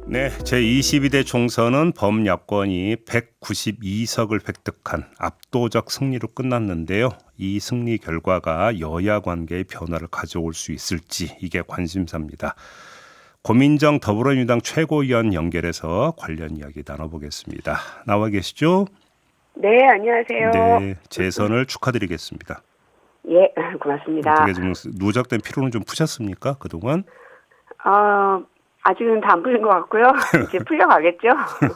네, 제22대 총선은 범야권이 192석을 획득한 압도적 승리로 끝났는데요. 이 승리 결과가 여야 관계의 변화를 가져올 수 있을지 이게 관심사입니다. 고민정 더불어민주당 최고위원 연결해서 관련 이야기 나눠보겠습니다. 나와 계시죠? 네, 안녕하세요. 네, 재선을 축하드리겠습니다. 예, 고맙습니다. 어떻게 좀 누적된 피로는 좀 푸셨습니까? 그동안? 아직은 다 안 풀린 것 같고요. 이제 풀려가겠죠?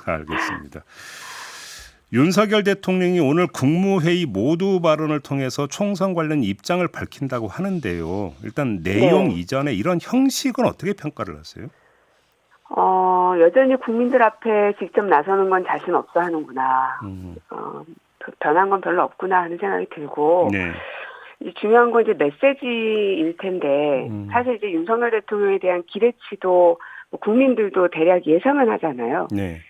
알겠습니다. 윤석열 대통령이 오늘 국무회의 모두 발언을 통해서 총선 관련 입장을 밝힌다고 하는데요. 일단 내용 네. 이전에 이런 형식은 어떻게 평가를 하세요? 여전히 국민들 앞에 직접 나서는 건 자신 없어 하는구나. 변한 건 별로 없구나 하는 생각이 들고, 네. 이제 중요한 건 이제 메시지일 텐데, 사실 이제 윤석열 대통령에 대한 기대치도 뭐 국민들도 대략 예상은 하잖아요. 네.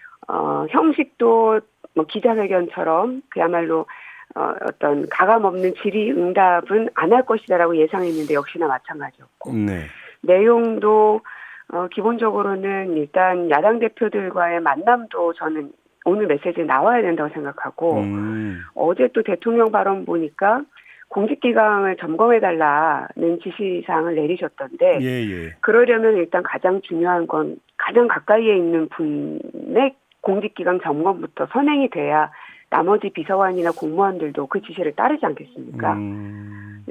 형식도 뭐 기자회견처럼 그야말로 어떤 가감 없는 질의응답은 안 할 것이다라고 예상했는데 역시나 마찬가지였고, 네. 내용도 기본적으로는 일단 야당 대표들과의 만남도 저는 오늘 메시지에 나와야 된다고 생각하고, 어제 또 대통령 발언 보니까 공직기강을 점검해달라는 지시사항을 내리셨던데, 예. 그러려면 일단 가장 중요한 건 가장 가까이에 있는 분의 공직기강 점검부터 선행이 돼야 나머지 비서관이나 공무원들도 그 지시를 따르지 않겠습니까?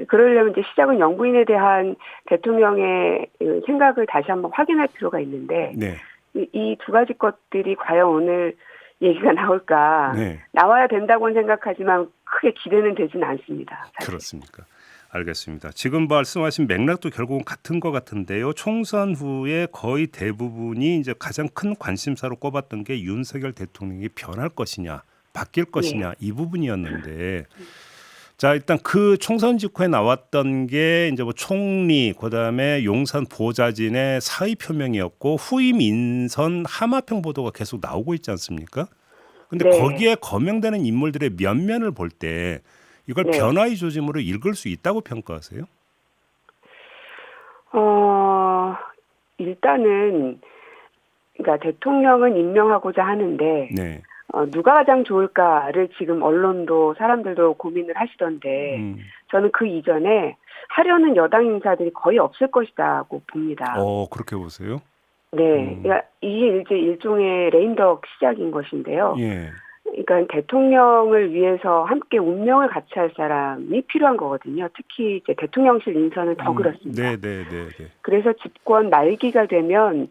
그러려면 이제 시작은 영부인에 대한 대통령의 생각을 다시 한번 확인할 필요가 있는데, 네. 이 두 가지 것들이 과연 오늘 얘기가 나올까? 네. 나와야 된다고는 생각하지만 크게 기대는 되지는 않습니다. 사실. 그렇습니까? 알겠습니다. 지금 말씀하신 맥락도 결국은 같은 것 같은데요. 총선 후에 거의 대부분이 이제 가장 큰 관심사로 꼽았던 게 윤석열 대통령이 변할 것이냐, 바뀔 것이냐, 이 부분이었는데, 자, 일단 그 총선 직후에 나왔던 게 이제 뭐 총리, 그다음에 용산 보좌진의 사의 표명이었고, 후임 인선 하마평 보도가 계속 나오고 있지 않습니까? 근데 네. 거기에 거명되는 인물들의 면면을 볼 때 이걸 네. 변화의 조짐으로 읽을 수 있다고 평가하세요? 일단은 그러니까 대통령은 임명하고자 하는데, 네. 누가 가장 좋을까를 지금 언론도 사람들도 고민을 하시던데, 저는 그 이전에 하려는 여당 인사들이 거의 없을 것이라고 봅니다. 그렇게 보세요? 네, 그러니까 이게 이제 일종의 레임덕 시작인 것인데요. 예. 그러니까 대통령을 위해서 함께 운명을 같이 할 사람이 필요한 거거든요. 특히 이제 대통령실 인선은 더 그렇습니다. 네. 그래서 집권 말기가 되면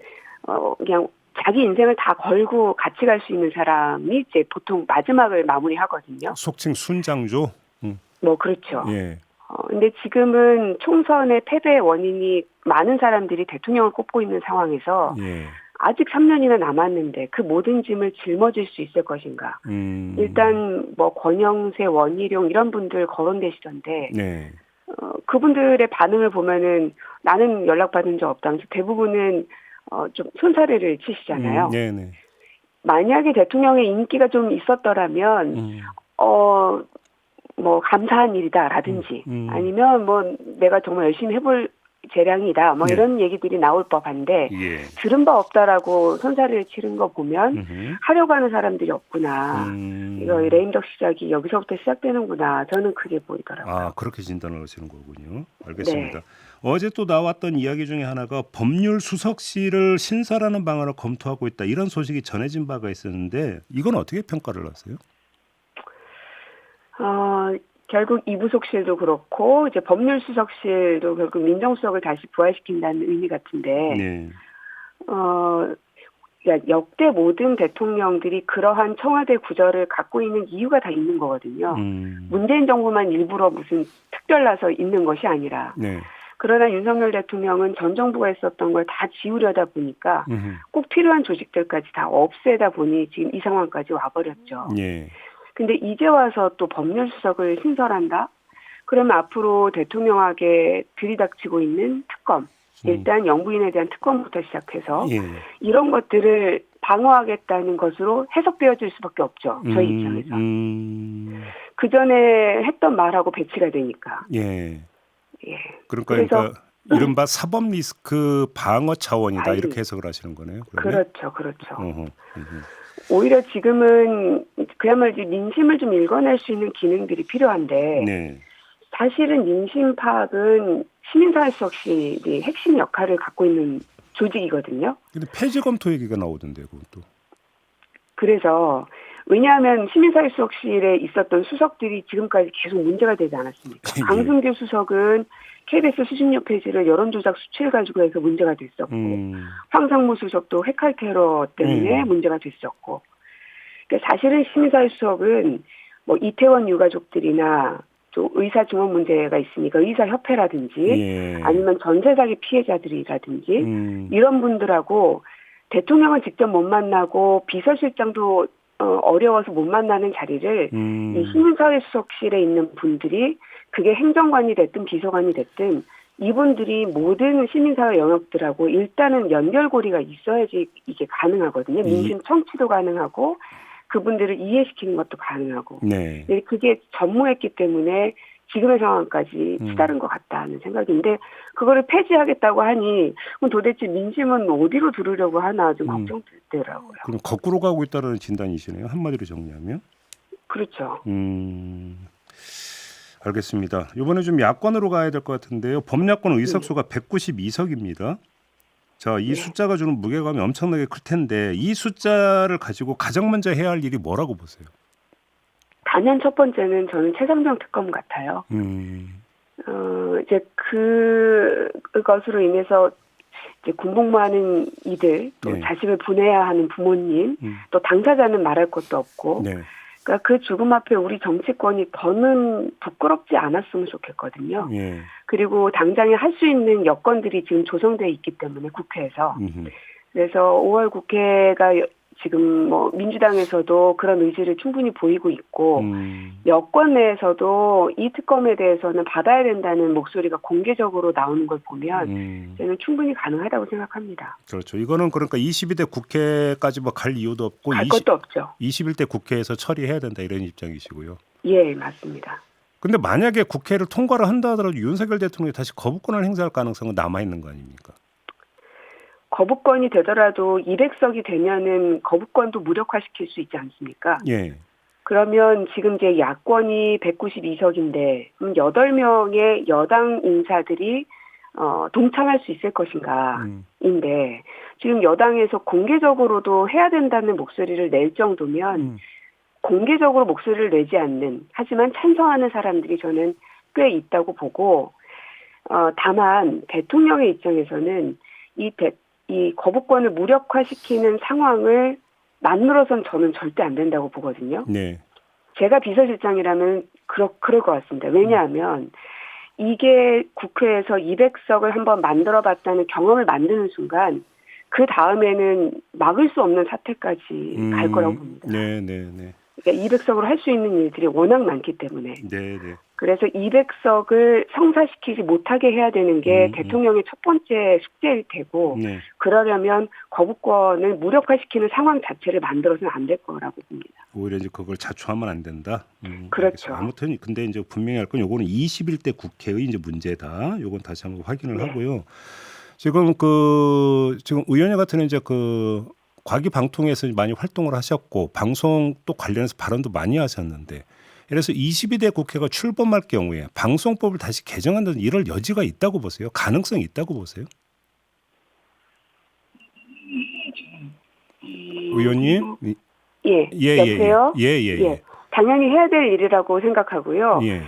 그냥 자기 인생을 다 걸고 같이 갈 수 있는 사람이 이제 보통 마지막을 마무리하거든요. 속칭 순장조. 뭐 그렇죠. 예. 근데 지금은 총선의 패배의 원인이 많은 사람들이 대통령을 꼽고 있는 상황에서 예. 아직 3년이나 남았는데 그 모든 짐을 짊어질 수 있을 것인가. 일단 뭐 권영세, 원희룡 이런 분들 거론되시던데, 네. 그분들의 반응을 보면은 나는 연락받은 적 없다. 대부분은 좀 손사래를 치시잖아요. 네네. 만약에 대통령의 인기가 좀 있었더라면 뭐 감사한 일이다라든지 아니면 뭐 내가 정말 열심히 해볼 재량이다 뭐 이런 얘기들이 나올 법한데, 예. 들은 바 없다라고 손사래를 치른 거 보면 하려고 하는 사람들이 없구나. 이거 레임덕 시작이 여기서부터 시작되는구나. 저는 그게 보이더라고요. 아, 그렇게 진단을 하시는 거군요. 알겠습니다. 네. 어제 또 나왔던 이야기 중에 하나가 법률 수석실을 신설하는 방안을 검토하고 있다, 이런 소식이 전해진 바가 있었는데, 이건 어떻게 평가를 하세요? 결국 이부속실도 그렇고 이제 법률수석실도 결국 민정수석을 다시 부활시킨다는 의미 같은데, 네. 그러니까 역대 모든 대통령들이 그러한 청와대 구조를 갖고 있는 이유가 다 있는 거거든요. 문재인 정부만 일부러 무슨 특별나서 있는 것이 아니라. 네. 그러나 윤석열 대통령은 전 정부가 했었던 걸 다 지우려다 보니까 꼭 필요한 조직들까지 다 없애다 보니 지금 이 상황까지 와버렸죠. 예. 근데 이제 와서 또 법률수석을 신설한다? 그러면 앞으로 대통령에게 들이닥치고 있는 특검, 일단 영부인에 대한 특검부터 시작해서 예. 이런 것들을 방어하겠다는 것으로 해석되어질 수밖에 없죠. 저희 입장에서. 그 전에 했던 말하고 배치가 되니까. 예. 예. 그러니까 이른바 사법 리스크 방어 차원이다 아니, 이렇게 해석을 하시는 거네요. 그러면? 그렇죠, 그렇죠. 어허, 오히려 지금은 그야말로 이제 민심을 좀 읽어낼 수 있는 기능들이 필요한데 네. 사실은 민심 파악은 시민사회수석실이 핵심 역할을 갖고 있는 조직이거든요. 근데 폐지 검토 얘기가 나오던데요, 그것도. 그래서 왜냐하면 시민사회수석실에 있었던 수석들이 지금까지 계속 문제가 되지 않았습니까? 예. 강승규 수석은 KBS 수신료 폐지를 여론조작 수치를 가지고 해서 문제가 됐었고 황상무 수석도 핵칼 테러 때문에 문제가 됐었고 그러니까 사실은 시민사회수석은 뭐 이태원 유가족들이나 또 의사 증언 문제가 있으니까 의사협회라든지 예. 아니면 전세 사기 피해자들이라든지 이런 분들하고 대통령은 직접 못 만나고 비서실장도 어려워서 못 만나는 자리를 이 시민사회수석실에 있는 분들이 그게 행정관이 됐든 비서관이 됐든 이분들이 모든 시민사회 영역들하고 일단은 연결고리가 있어야지 이게 가능하거든요. 민심 청취도 가능하고 그분들을 이해시키는 것도 가능하고. 네. 근데 그게 전무했기 때문에 지금의 상황까지 치달은 것 같다는 생각인데 그거를 폐지하겠다고 하니 그럼 도대체 민심은 어디로 들으려고 하나 좀 걱정되더라고요. 그럼 거꾸로 가고 있다는 진단이시네요. 한마디로 정리하면. 그렇죠. 알겠습니다. 이번에 좀 야권으로 가야 될 것 같은데요. 범야권 의석수가 192석입니다. 자, 이 숫자가 주는 무게감이 엄청나게 클 텐데 이 숫자를 가지고 가장 먼저 해야 할 일이 뭐라고 보세요? 단연 첫 번째는 저는 최상병 특검 같아요. 이제 그것으로 인해서 이제 군복무하는 이들, 또 네. 자식을 보내야 하는 부모님, 또 당사자는 말할 것도 없고, 네. 그러니까 그 죽음 앞에 우리 정치권이 더는 부끄럽지 않았으면 좋겠거든요. 예. 그리고 당장에 할 수 있는 여건들이 지금 조성되어 있기 때문에 국회에서. 그래서 5월 국회가 지금 뭐 민주당에서도 그런 의지를 충분히 보이고 있고 여권 내에서도 이 특검에 대해서는 받아야 된다는 목소리가 공개적으로 나오는 걸 보면 저는 충분히 가능하다고 생각합니다. 그렇죠. 이거는 그러니까 22대 국회까지 뭐 갈 이유도 없고 갈 것도 없죠. 21대 국회에서 처리해야 된다 이런 입장이시고요. 예, 맞습니다. 근데 만약에 국회를 통과를 한다 하더라도 윤석열 대통령이 다시 거부권을 행사할 가능성은 남아 있는 거 아닙니까? 거부권이 되더라도 200석이 되면은 거부권도 무력화시킬 수 있지 않습니까? 예. 그러면 지금 이제 야권이 192석인데 8명의 여당 인사들이 동참할 수 있을 것인가인데 지금 여당에서 공개적으로도 해야 된다는 목소리를 낼 정도면 공개적으로 목소리를 내지 않는 하지만 찬성하는 사람들이 저는 꽤 있다고 보고 다만 대통령의 입장에서는 이 거부권을 무력화시키는 상황을 만들어선 저는 절대 안 된다고 보거든요. 네. 제가 비서실장이라면 그럴 것 같습니다. 왜냐하면 이게 국회에서 200석을 한번 만들어봤다는 경험을 만드는 순간 그 다음에는 막을 수 없는 사태까지 갈 거라고 봅니다. 네, 네, 네. 그러니까 200석으로 할 수 있는 일들이 워낙 많기 때문에. 네, 네. 그래서 200석을 성사시키지 못하게 해야 되는 게 대통령의 첫 번째 숙제일 테고 네. 그러려면 거부권을 무력화시키는 상황 자체를 만들어서는 안 될 거라고 봅니다. 오히려 이제 그걸 자초하면 안 된다. 그렇죠. 알겠습니다. 아무튼 근데 이제 분명히 할 건 요거는 21대 국회의 이제 문제다. 요건 다시 한번 확인을 하고요. 지금 지금 의원님 같은 이제 과기 방통에서 많이 활동을 하셨고 방송 또 관련해서 발언도 많이 하셨는데 그래서 22대 국회가 출범할 경우에 방송법을 다시 개정한다는 이럴 여지가 있다고 보세요? 가능성이 있다고 보세요? 의원님? 여보세요? 예. 당연히 해야 될 일이라고 생각하고요. 예.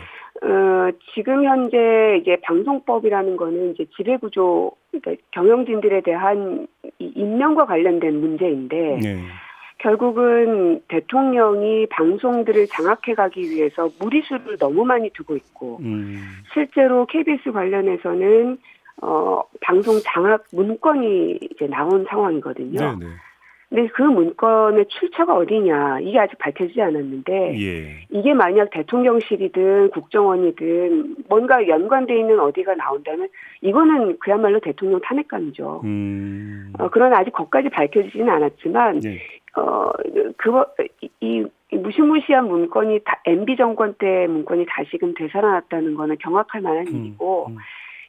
지금 현재 이제 방송법이라는 거는 이제 지배구조, 그러니까 경영진들에 대한 이 임명과 관련된 문제인데, 네. 결국은 대통령이 방송들을 장악해 가기 위해서 무리수를 너무 많이 두고 있고, 실제로 KBS 관련해서는, 방송 장악 문건이 이제 나온 상황이거든요. 네. 근데 그 문건의 출처가 어디냐 이게 아직 밝혀지지 않았는데 이게 만약 대통령실이든 국정원이든 뭔가 연관돼 있는 어디가 나온다면 이거는 그야말로 대통령 탄핵감이죠. 그러나 아직 거기까지 밝혀지지는 않았지만 이 무시무시한 문건이 MB 정권 때 문건이 다시금 되살아났다는 거는 경악할 만한 일이고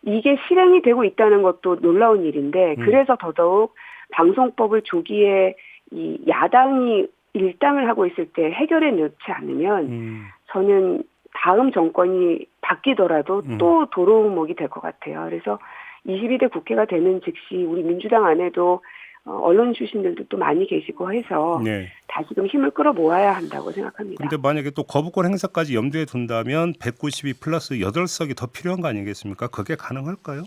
이게 실행이 되고 있다는 것도 놀라운 일인데 그래서 더더욱 방송법을 조기에 이 야당이 일당을 하고 있을 때 해결해 놓지 않으면 저는 다음 정권이 바뀌더라도 또 도루묵이 될 것 같아요. 그래서 22대 국회가 되는 즉시 우리 민주당 안에도 언론 출신들도 또 많이 계시고 해서 네. 다시금 힘을 끌어 모아야 한다고 생각합니다. 근데 만약에 또 거부권 행사까지 염두에 둔다면 192 플러스 8석이 더 필요한 거 아니겠습니까? 그게 가능할까요?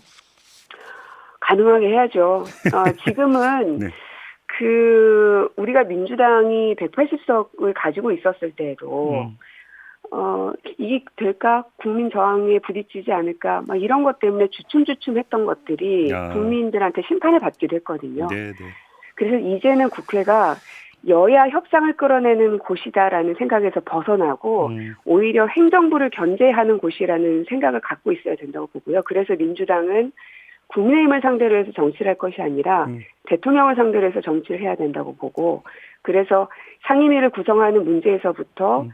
가능하게 해야죠. 지금은 네. 우리가 민주당이 180석을 가지고 있었을 때에도 이게 될까? 국민 저항에 부딪히지 않을까? 막 이런 것 때문에 주춤주춤 했던 것들이 국민들한테 심판을 받기도 했거든요. 네, 네. 그래서 이제는 국회가 여야 협상을 끌어내는 곳이다라는 생각에서 벗어나고 오히려 행정부를 견제하는 곳이라는 생각을 갖고 있어야 된다고 보고요. 그래서 민주당은 국민의힘을 상대로 해서 정치를 할 것이 아니라 대통령을 상대로 해서 정치를 해야 된다고 보고 그래서 상임위를 구성하는 문제에서부터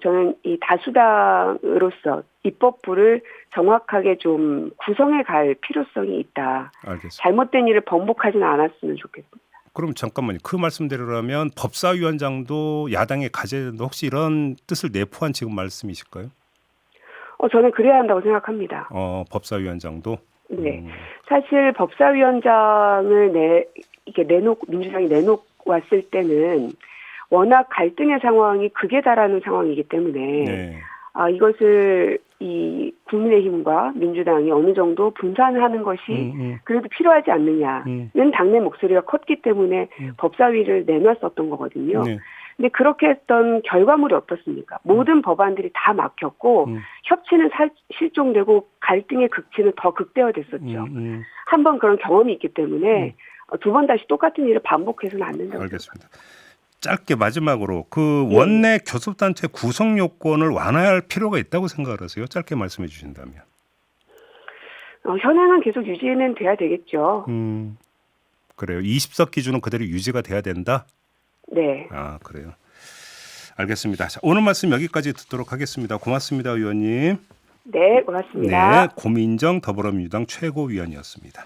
저는 이 다수당으로서 입법부를 정확하게 좀 구성해 갈 필요성이 있다. 알겠습니다. 잘못된 일을 번복하지는 않았으면 좋겠습니다. 그럼 잠깐만요. 그 말씀대로라면 법사위원장도 야당에 가져야 된다. 혹시 이런 뜻을 내포한 지금 말씀이실까요? 저는 그래야 한다고 생각합니다. 법사위원장도? 네. 사실 법사위원장을 민주당이 내놓았을 때는 워낙 갈등의 상황이 극에 달하는 상황이기 때문에 네. 이것을 이 국민의힘과 민주당이 어느 정도 분산하는 것이 그래도 필요하지 않느냐는 당내 목소리가 컸기 때문에 법사위를 내놨었던 거거든요. 네. 근데 그렇게 했던 결과물이 어떻습니까? 모든 법안들이 다 막혔고 협치는 실종되고 갈등의 극치는 더 극대화됐었죠. 한번 그런 경험이 있기 때문에 두 번 다시 똑같은 일을 반복해서는 안 된다고 알겠습니다. 짧게 마지막으로 그 원내 교섭단체 구성 요건을 완화할 필요가 있다고 생각을 하세요? 짧게 말씀해 주신다면. 현행은 계속 유지는 돼야 되겠죠. 그래요. 20석 기준은 그대로 유지가 돼야 된다? 네. 그래요. 알겠습니다. 자, 오늘 말씀 여기까지 듣도록 하겠습니다. 고맙습니다, 의원님. 네, 고맙습니다. 네, 고민정 더불어민주당 최고위원이었습니다.